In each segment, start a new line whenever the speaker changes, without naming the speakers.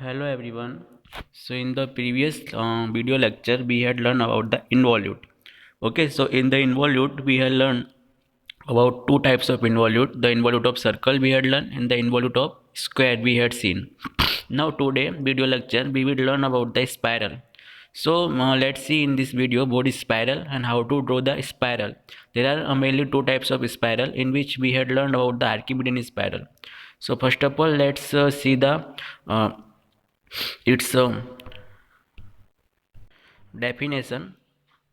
Hello everyone. So in the previous video lecture we had learned about the involute. Okay, so in the involute we had learned about two types of involute. The involute of circle we had learned and the involute of square we had seen. Now today video lecture we will learn about the spiral. So let's see in this video what is spiral and how to draw the spiral. There are mainly two types of spiral in which we had learned about the Archimedean spiral. So first of all let's see the uh, its definition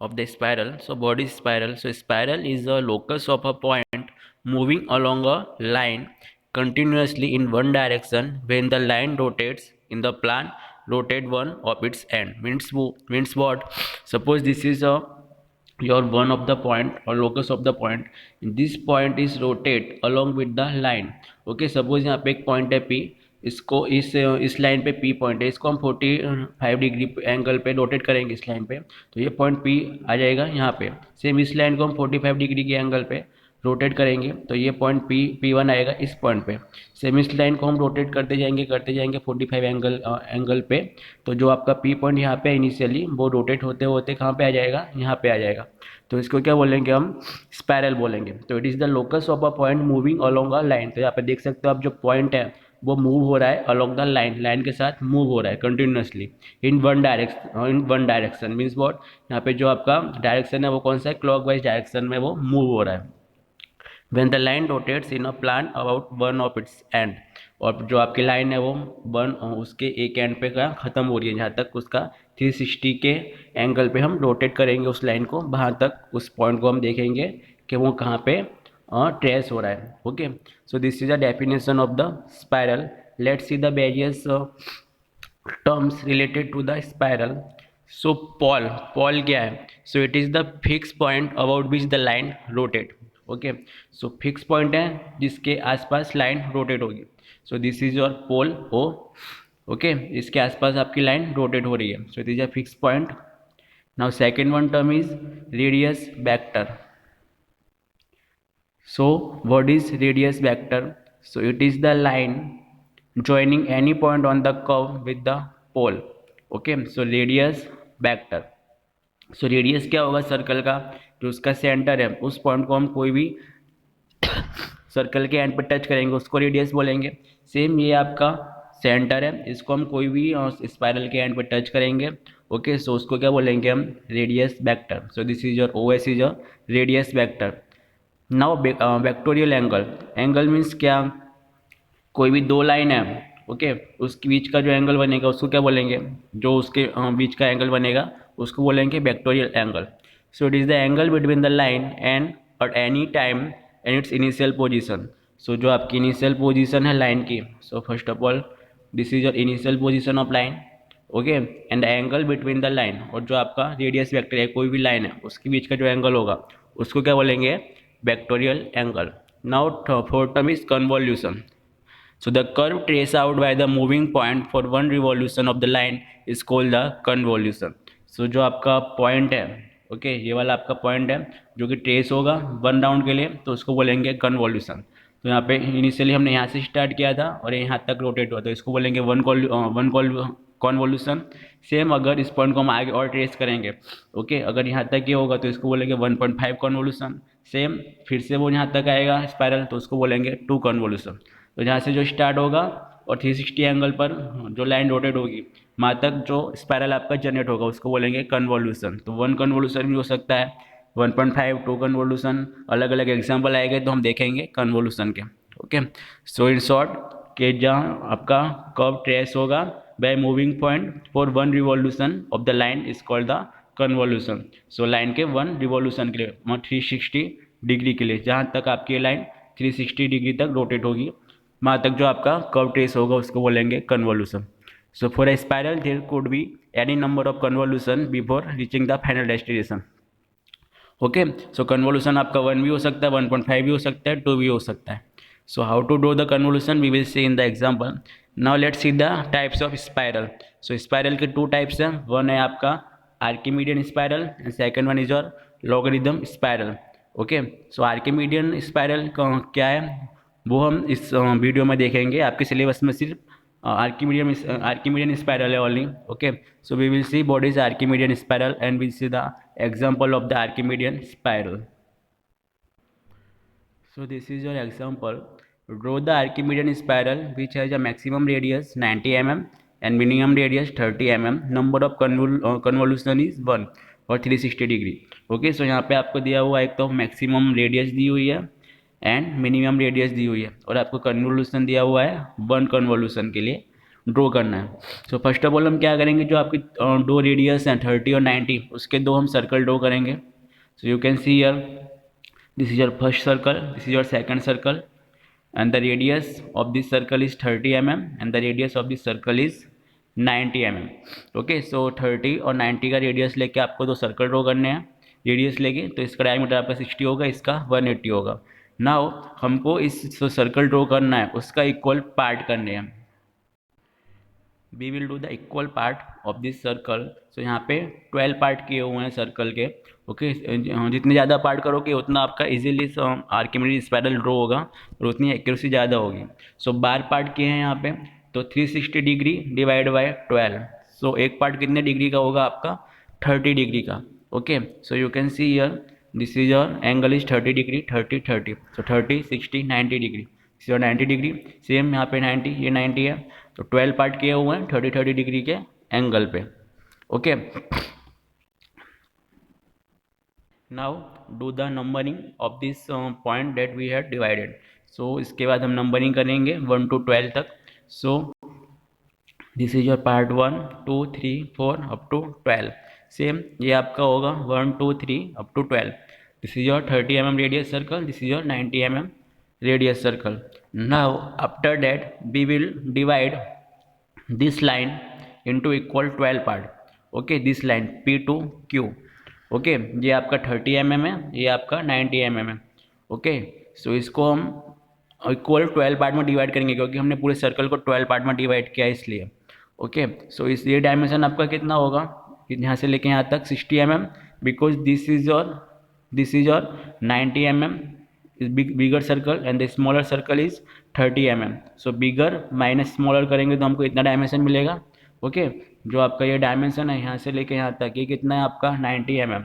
of the spiral. So body spiral. So spiral is a locus of a point moving along a line continuously in one direction. When the line rotates in the plane, rotate one of its end. Means what? Suppose this is a your one of the point or locus of the point. This point is rotate along with the line. Okay, suppose यहाँ पे एक point है P, इसको इस line पे P point है, इसको हम 45 डिग्री एंगल पे रोटेट करेंगे इस लाइन पे, तो ये पॉइंट P आ जाएगा यहाँ पे। सेम इस लाइन को हम 45 डिग्री के एंगल पे रोटेट करेंगे तो ये पॉइंट P1 आएगा इस पॉइंट पे। सेम इस लाइन को हम रोटेट करते जाएंगे 45 एंगल पे, तो जो आपका P पॉइंट यहाँ पे इनिशियली वो रोटेट होते होते कहाँ पे आ जाएगा, यहाँ पे आ जाएगा। तो इसको क्या बोलेंगे हम, स्पायरल बोलेंगे। तो it is the locus of a point moving along a line. तो यहाँ पे देख सकते हो आप, जो पॉइंट है वो मूव हो रहा है अलोंग द लाइन, लाइन के साथ मूव हो रहा है continuously in one direction means what, यहाँ पे जो आपका डायरेक्शन है वो कौन सा है, क्लॉकवाइज डायरेक्शन में वो मूव हो रहा है। when the line rotates in a plan about one of its end, और जो आपकी लाइन है वो वन उसके एक एंड पे का ख़त्म हो रही है, जहाँ तक उसका 360 के एंगल पे हम रोटेट करेंगे उस लाइन को, वहाँ तक उस पॉइंट को हम देखेंगे कि वो कहाँ पे ट्रेस हो रहा है। Okay, so this is the definition of the spiral. Let's see the various terms related to the spiral. So pole क्या है, so it is the fix point about which the line rotate. Okay, so fix point है जिसके आसपास line rotate होगी। So this is your pole O. Okay, इसके आसपास आपकी line rotate हो रही है, so it is a fix point. Now second one term is radius vector. So what is radius vector? So it is the line joining any point on the curve with the pole. Okay, so radius vector. So radius क्या होगा circle का, जो उसका centre है उस point को हम कोई भी सर्कल के एंड पर टच करेंगे उसको रेडियस बोलेंगे। सेम ये आपका सेंटर है, इसको हम कोई भी स्पाइरल के एंड पर टच करेंगे। ओके, सो उसको क्या बोलेंगे हम, radius vector. So this is your O S is your radius vector. Now vectorial angle. Angle means क्या, कोई भी दो लाइन है, ओके, उसके बीच का जो एंगल बनेगा उसको क्या बोलेंगे, जो उसके बीच का एंगल बनेगा उसको बोलेंगे vectorial angle. So it is the angle between the line and और any time and its initial position. So जो आपकी इनिशियल पोजीशन है लाइन की, so first of all this is your initial position of line. Okay, and angle between the line, और जो आपका radius vector है कोई भी लाइन है उसके बीच का जो एंगल होगा उसको क्या बोलेंगे, vectorial angle. Now fourth term is convolution. So the curve traced out by the moving point for one revolution of the line is called the convolution. So जो आपका पॉइंट है, ओके, ये वाला आपका पॉइंट है जो कि ट्रेस होगा वन राउंड के लिए, तो उसको बोलेंगे कन्वोल्यूशन। तो यहाँ पे इनिशियली हमने यहाँ से स्टार्ट किया था और यहाँ तक रोटेट हुआ, तो इसको बोलेंगे वन कॉन्वोल्यूशन। सेम अगर इस पॉइंट को हम आगे और ट्रेस करेंगे, ओके, अगर यहाँ तक ये होगा तो इसको बोलेंगे 1.5 कॉन्वोल्यूशन। सेम फिर से वो यहाँ तक आएगा स्पायरल, तो उसको बोलेंगे 2 कॉन्वोल्यूशन। तो जहाँ से जो स्टार्ट होगा और 360 एंगल पर जो लाइन रोटेट होगी वहाँ तक जो स्पायरल आपका जनरेट होगा उसको बोलेंगे कन्वोल्यूशन। तो 1 कन्वोल्यूशन भी हो सकता है, 1.5, 2 कन्वोल्यूशन, अलग अलग एग्जाम्पल आएंगे तो हम देखेंगे कन्वोल्यूशन के। ओके, सो इन शॉर्ट कि जहाँ आपका कर्व ट्रेस होगा by moving point for one revolution of the line is called the convolution. So line के वन रिवॉल्यूशन के लिए 360 डिग्री के लिए, जहाँ तक आपकी लाइन 360 डिग्री तक रोटेट होगी वहाँ तक जो आपका कर्व ट्रेस होगा उसको बोलेंगे convolution. So for a spiral there could be any number of convolution before reaching the final destination. Okay, so convolution आपका 1 भी हो सकता है, 1.5 भी हो सकता है, 2 भी हो सकता है। So how to draw the convolution we will see in the example. Now let's see the types of spiral. So spiral के 2 टाइप्स हैं, वन है आपका Archimedean spiral and second one is your logarithm spiral. Okay, so Archimedean spiral क्या है वो हम इस video में देखेंगे। आपके सिलेबस में सिर्फ Archimedean spiral only. Okay, so we will see what is Archimedean spiral and we'll see the example of the Archimedean spiral. So this is your example. Draw the Archimedean spiral which has a maximum radius 90 mm and minimum radius 30 mm. Number of convolution is 1 और 360 degree. Okay, सो यहाँ पे आपको दिया हुआ एक तो maximum radius दी हुई है एंड मिनिमम रेडियस दी हुई है और आपको कन्वोल्यूशन दिया हुआ है 1 कन्वोल्यूशन के लिए ड्रॉ करना है. सो फर्स्ट ऑफ ऑल हम क्या करेंगे, जो आपकी दो रेडियस हैं 30 और 90 उसके दो हम सर्कल ड्रॉ करेंगे. सो you can see here, this is your first circle, this is your second circle, and the radius of this circle is 30 mm and the radius of this circle is 90 mm. Okay, सो 30 और 90 का radius लेके आपको दो circle draw करने हैं. Radius लेके तो इसका डायमीटर आपका 60 होगा, इसका 180 होगा. नाउ हमको इस सर्कल ड्रॉ करना है, उसका इक्वल पार्ट करने हैं. We will do the equal part of this circle. So यहाँ पे 12 पार्ट किए हुए हैं सर्कल के. ओके, जितने ज़्यादा पार्ट करोगे उतना आपका इजीली आर्किमिडीज स्पाइरल ड्रॉ होगा और उतनी एक्यूरेसी ज़्यादा होगी. सो 12 पार्ट किए हैं यहाँ पे, तो 360 डिग्री डिवाइड बाय 12. सो एक पार्ट कितने डिग्री का होगा आपका, 30 डिग्री का. Okay, so you can see here this is your angle is 30 degree, 30 30. So 30 60 90 degree, this your 90 degree. Same यहाँ पे 90, ये 90 है. तो 12 पार्ट किए हुए हैं 30 30 डिग्री के एंगल पे. Okay, now do the numbering of this point that we had divided. So इसके बाद हम नंबरिंग करेंगे 1 to 12 तक. So this is your part 1 2 3 4 up to 12. Same ये आपका होगा 1 2 3 up to 12. This is your 30 mm radius circle, this is your 90 mm radius circle. Now after that we will divide this line into equal 12 part. Okay, this line P to Q. Okay, ये आपका 30 mm है, ये आपका 90 mm है. Okay, सो इसको हम equal 12 part में divide करेंगे क्योंकि हमने पूरे सर्कल को 12 पार्ट में डिवाइड किया इसलिए. ओके, सो इस ये डायमेंशन आपका कितना होगा, यहाँ से लेके यहाँ तक 60 mm, because this is your 90 mm bigger circle and the smaller circle is 30 mm. So bigger minus smaller करेंगे तो हमको इतना डायमेंशन मिलेगा. ओके, जो आपका ये डायमेंशन है यहाँ से लेके यहाँ तक, ये कितना है आपका 90 mm.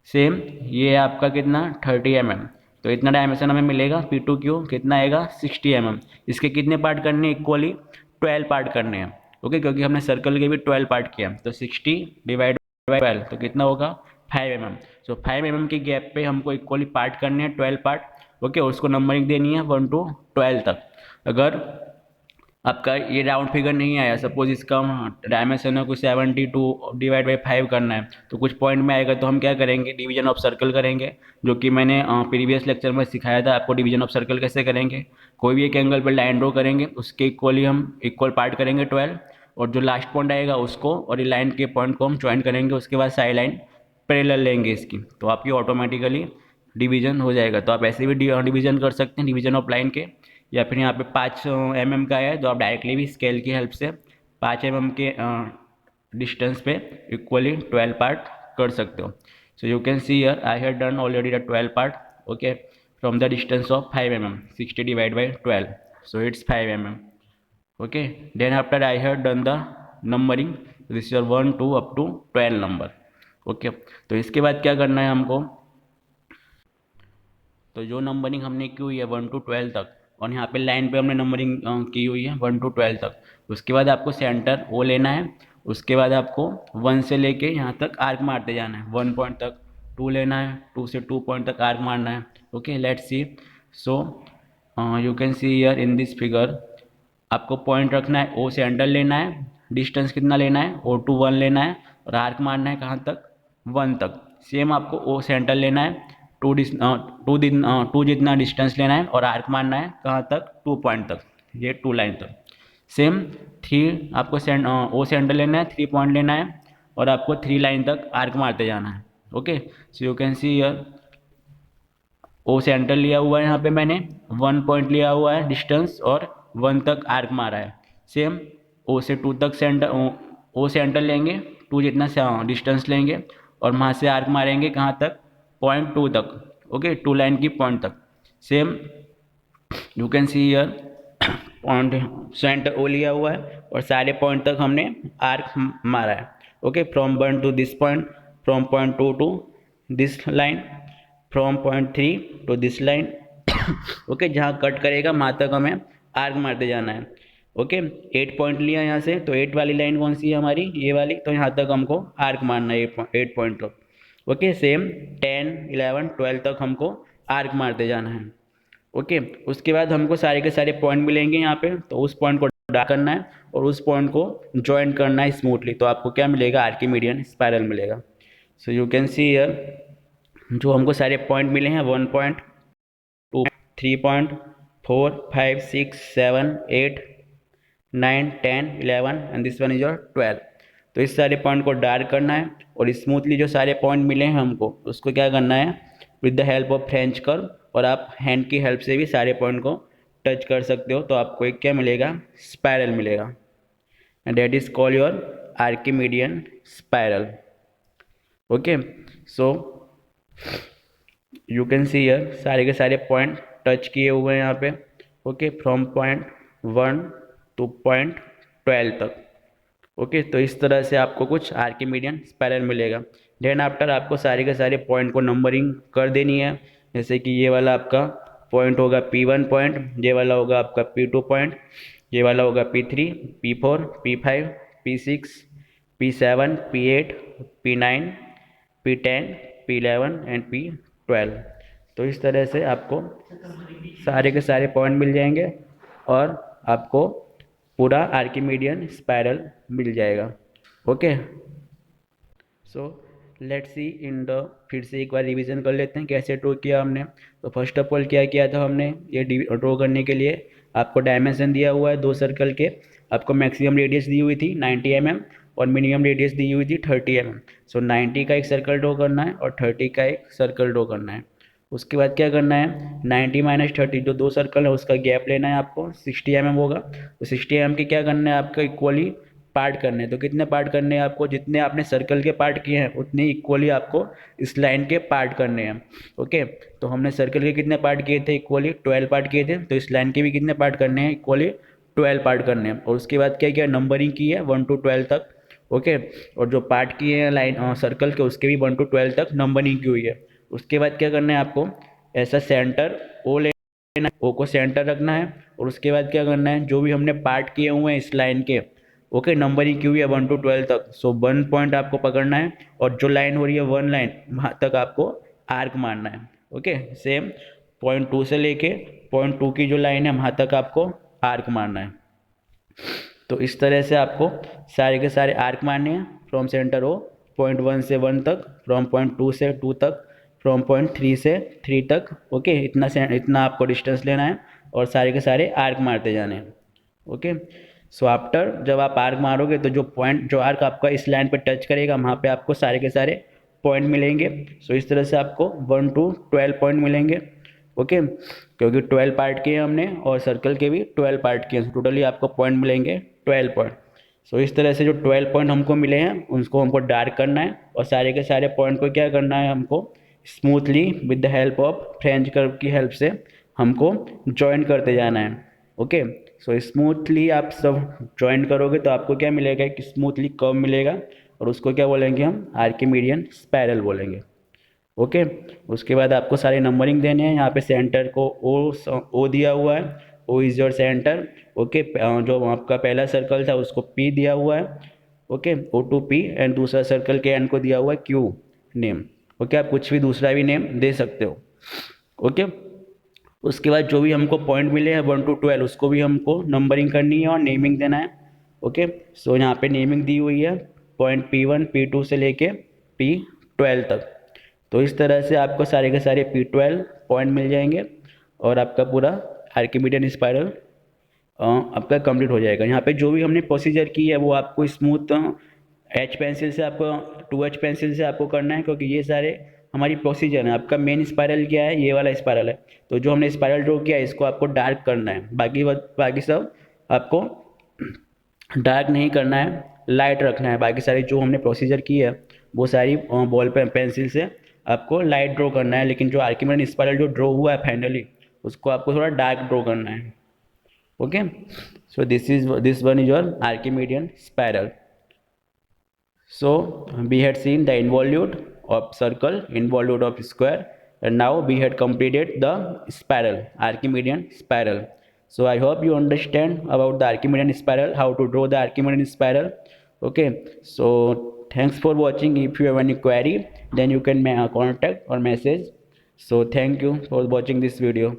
सेम ये आपका कितना 30 mm. तो इतना डायमेंशन हमें मिलेगा. P to Q कितना आएगा 60 mm. इसके कितने पार्ट करने हैं, इक्वली 12 पार्ट करने हैं. ओके, क्योंकि हमने सर्कल के भी 12 पार्ट किया, तो 60 डिवाइड बाई 12 तो कितना होगा 5 mm. सो 5 mm के गैप पे हमको इक्वली पार्ट करने हैं 12 पार्ट. ओके, उसको नंबरिंग देनी है 1 to 12 तक. अगर आपका ये राउंड फिगर नहीं आया, सपोज इसका डायमेंशन है कुछ 72 डिवाइड बाई 5 करना है, तो कुछ पॉइंट में आएगा, तो हम क्या करेंगे, डिवीजन ऑफ सर्कल करेंगे, जो कि मैंने प्रीवियस लेक्चर में सिखाया था आपको. डिवीजन ऑफ सर्कल कैसे करेंगे, कोई भी एक एंगल पर लाइन ड्रॉ करेंगे, उसके इक्वली हम इक्वल पार्ट करेंगे 12, और जो लास्ट पॉइंट आएगा उसको और ये लाइन के पॉइंट को हम ज्वाइन करेंगे. उसके बाद साइड लाइन पैरेलल लेंगे इसकी, तो आपकी ऑटोमेटिकली डिवीजन हो जाएगा. तो आप ऐसे भी डिवीजन कर सकते हैं डिवीजन ऑफ लाइन के, या फिर यहाँ पे 5 mm का है तो आप डायरेक्टली भी स्केल की हेल्प से 5 mm के डिस्टेंस पे इक्वली 12 पार्ट कर सकते हो. So you can see here I have done already the 12 part. Okay, from the distance of 5 mm, 60 divide by 12, so it's 5 mm. Okay, then after I have done the numbering, this is your 1 2 up to 12 number. Okay, तो इसके बाद क्या करना है हमको, तो जो numbering हमने की हुई है 1 to 12 तक, और यहाँ पे लाइन पे हमने नंबरिंग की हुई है 1 to 12 तक, उसके बाद आपको सेंटर ओ लेना है. उसके बाद आपको 1 से लेके यहाँ तक आर्क मारते जाना है 1 पॉइंट तक. 2 लेना है, 2 से 2 पॉइंट तक आर्क मारना है. Okay, let's see. So you can see here in this figure, आपको पॉइंट रखना है, ओ सेंटर लेना है, डिस्टेंस कितना लेना है, O to 1 लेना है, और आर्क मारना है कहाँ तक, 1 तक. सेम आपको ओ सेंटर लेना है, 2 जितना डिस्टेंस लेना है, और आर्क मारना है कहाँ तक, 2 पॉइंट तक, ये 2 लाइन तक. सेम 3 आपको ओ सेंटर लेना है, 3 पॉइंट लेना है, और आपको 3 लाइन तक आर्क मारते जाना है. Okay, so you can see here O centre लिया हुआ है, यहाँ पे मैंने 1 पॉइंट लिया हुआ है डिस्टेंस, और 1 तक आर्क मारा है. सेम ओ से 2 तक ओ सेंटर लेंगे, 2 जितना डिस्टेंस लेंगे, और वहाँ से आर्क मारेंगे कहाँ तक, पॉइंट 2 तक. ओके, 2 लाइन की पॉइंट तक. Same you can see here point centre O लिया हुआ है और सारे पॉइंट तक हमने आर्क मारा है। Okay, from 1 to this point, from point 2 to this line, from point 3 to this line. Okay, जहाँ कट करेगा वहाँ तक हमें आर्क मारते जाना है। ओके, 8 पॉइंट लिया यहाँ से, तो 8 वाली लाइन कौन सी है हमारी, ये वाली, तो यहाँ तक हमको आर्क मारना है 8 पॉइंट तक। ओके, सेम 10 11 12 तक हमको आर्क मारते जाना है। ओके, उसके बाद हमको सारे के सारे पॉइंट मिलेंगे यहाँ पे, तो उस पॉइंट को ड्रा करना है और उस पॉइंट को ज्वाइन करना है स्मूथली, तो आपको क्या मिलेगा, आर्किमीडियन स्पायरल मिलेगा। सो यू कैन सी हियर जो हमको सारे पॉइंट मिले हैं 1 point, 2 3 point, 4 5 6 7 8 9 10 11 and this one is your 12। तो इस सारे पॉइंट को डार्क करना है और स्मूथली जो सारे पॉइंट मिले हैं हमको उसको क्या करना है, with the help of French curve, और आप हैंड की हेल्प से भी सारे पॉइंट को टच कर सकते हो, तो आपको एक क्या मिलेगा, स्पायरल मिलेगा, and that is call your Archimedean spiral. Okay, so you can see here सारे के सारे पॉइंट टच किए हुए हैं यहाँ पे। Okay, from point 1 two point 12 तक। ओके, तो इस तरह से आपको कुछ आर्किमीडियन स्पायरल मिलेगा। देन आफ्टर आपको सारे के सारे पॉइंट को नंबरिंग कर देनी है, जैसे कि ये वाला आपका पॉइंट होगा P1 पॉइंट, ये वाला होगा आपका P2 पॉइंट, ये वाला होगा P3, P4, P5, P6, P7, P8, P9, P10, P11 and P12। तो इस तरह से आपको सारे के सारे पॉइंट मिल जाएंगे और आपको पूरा आर्किमीडियन स्पायरल मिल जाएगा। Okay, so let's see in the, फिर से एक बार रिवीजन कर लेते हैं कैसे ड्रॉ किया हमने। तो फर्स्ट ऑफ ऑल क्या किया था हमने, ये ड्रॉ करने के लिए आपको डायमेंशन दिया हुआ है 2 सर्कल के, आपको मैक्सिमम रेडियस दी हुई थी 90 mm और मिनिमम रेडियस दी हुई थी 30 mm। सो 90 का एक सर्कल ड्रॉ करना है और 30 का एक सर्कल ड्रॉ करना है। उसके बाद क्या करना है, 90 माइनस 30 जो 2 सर्कल है उसका गैप लेना है आपको, 60 mm होगा। तो 60 mm के क्या करना है, आपको इक्वली पार्ट करने हैं। तो कितने पार्ट करने हैं आपको, जितने आपने सर्कल के पार्ट किए हैं उतने इक्वली आपको इस लाइन के पार्ट करने हैं। ओके, तो हमने सर्कल के कितने पार्ट किए थे, इक्वली 12 पार्ट किए थे, तो इस लाइन के भी कितने पार्ट करने हैं, इक्वली 12 पार्ट करने हैं। और उसके बाद क्या किया, नंबरिंग की है 1 टू 12 तक। ओके, और जो पार्ट किए हैं लाइन सर्कल के उसके भी 1 टू 12 तक नंबरिंग की हुई है। उसके बाद क्या करना है आपको, ऐसा सेंटर ओ लेना, ओ को सेंटर रखना है और उसके बाद क्या करना है, जो भी हमने पार्ट किए हुए हैं इस लाइन के, ओके, नंबरिंग की हुई है 1 टू 12 तक, सो 1 पॉइंट आपको पकड़ना है और जो लाइन हो रही है 1 लाइन वहाँ तक आपको आर्क मारना है। ओके, सेम पॉइंट 2 से लेके पॉइंट 2 की जो लाइन है वहाँ तक आपको आर्क मारना है। तो इस तरह से आपको सारे के सारे आर्क मारने हैं फ्रॉम सेंटर ओ, पॉइंट 1 से 1 तक, फ्रॉम पॉइंट 2 से 2 तक, फ्रॉम पॉइंट 3 से 3 तक। ओके, इतना आपको डिस्टेंस लेना है और सारे के सारे आर्क मारते जाने हैं। ओके, सो आफ्टर जब आप आर्क मारोगे तो जो पॉइंट, जो आर्क आपका इस लाइन पे टच करेगा वहाँ पे आपको सारे के सारे पॉइंट मिलेंगे। सो इस तरह से आपको 1 टू 12 पॉइंट मिलेंगे। ओके, क्योंकि 12 पार्ट किए हमने और सर्कल के भी 12 पार्ट किए, टोटली आपको पॉइंट मिलेंगे 12 पॉइंट। सो इस तरह से जो 12 पॉइंट हमको मिले हैं उसको हमको डार्क करना है और सारे के सारे पॉइंट को क्या करना है, हमको smoothly with the help of French curve की हेल्प से हमको ज्वाइन करते जाना है। ओके, सो स्मूथली आप सब ज्वाइन करोगे तो आपको क्या मिलेगा, एक स्मूथली कर्व मिलेगा और उसको क्या बोलेंगे हम, आर्किमीडियन स्पायरल बोलेंगे। ओके, उसके बाद आपको सारे नंबरिंग देने हैं। यहाँ पे सेंटर को ओ दिया हुआ है, O is your centre. Okay, जो आपका पहला सर्कल था उसको पी दिया हुआ है। Okay, O to P, and दूसरा सर्कल के एंड को दिया हुआ है क्यू नेम। ओके, आप कुछ भी दूसरा भी नेम दे सकते हो। ओके, उसके बाद जो भी हमको पॉइंट मिले हैं 1 टू 12 उसको भी हमको नंबरिंग करनी है और नेमिंग देना है। ओके, सो यहाँ पे नेमिंग दी हुई है पॉइंट P1 P2 से लेके P12 तक। तो इस तरह से आपको सारे के सारे P12 पॉइंट मिल जाएंगे और आपका पूरा आर्किमीडियन स्पायरल आपका कंप्लीट हो जाएगा। यहाँ पे जो भी हमने प्रोसीजर की है वो आपको स्मूथ एच पेंसिल से, आपको 2H पेंसिल से आपको करना है, क्योंकि ये सारे हमारी प्रोसीजर है। आपका मेन स्पायरल क्या है, ये वाला स्पायरल है, तो जो हमने स्पायरल ड्रॉ किया है इसको आपको डार्क करना है। बाकी सब आपको डार्क नहीं करना है, लाइट रखना है। बाकी सारी जो हमने प्रोसीजर की है वो सारी बॉल पेंसिल से आपको लाइट ड्रॉ करना है, लेकिन जो आर्किमीडियन स्पायरल जो ड्रॉ हुआ है फाइनली उसको आपको थोड़ा डार्क ड्रॉ करना है। Okay, so this one is your Archimedean spiral. So we had seen the involute of circle, involute of square, and now we had completed the spiral, Archimedean spiral. So I hope you understand about the Archimedean spiral, how to draw the Archimedean spiral. Okay, so thanks for watching. If you have any query, then you can contact or message. So thank you for watching this video.